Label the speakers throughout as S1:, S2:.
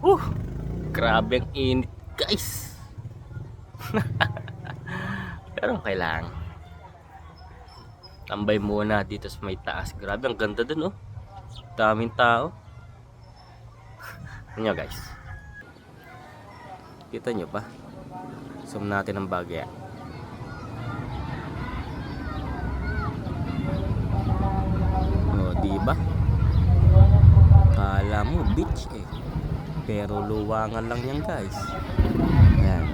S1: Uh, grabe ang init guys. Pero kailangan tambay muna dito sa may taas. Grabe ang ganda dun oh. Daming tao. Ano guys? Kita nyo ba? Zoom natin ang bagya. O, diba? Kala mo beach eh. Pero luwangan lang yan guys. Yan.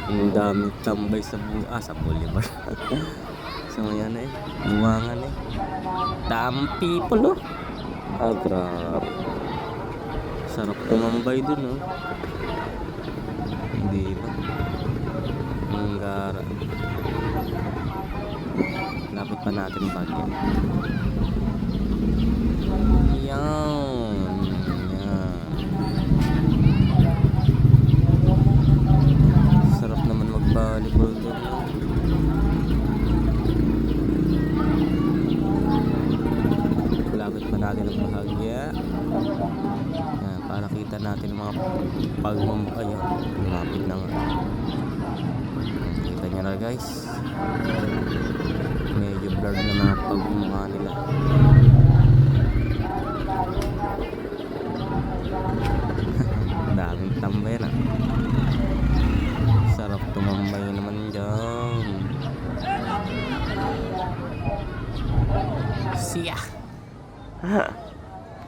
S1: Ang daming tambay sa sa boulevard. So yan eh. Luwangan eh. Daming people oh. Ah, grabe. Sarap tumambay dun oh. Hindi ba? Ang gara. Lapit pa natin bagay. Yan. Yan. Sarap naman mag-volleyball dun. Lapit pa natin ang bahagya. Yan, para kita natin ang mga pagmamukha. Ayan, lapit na nga. Kita nyo na guys. Medyo blurred na mga pagmumukha nila.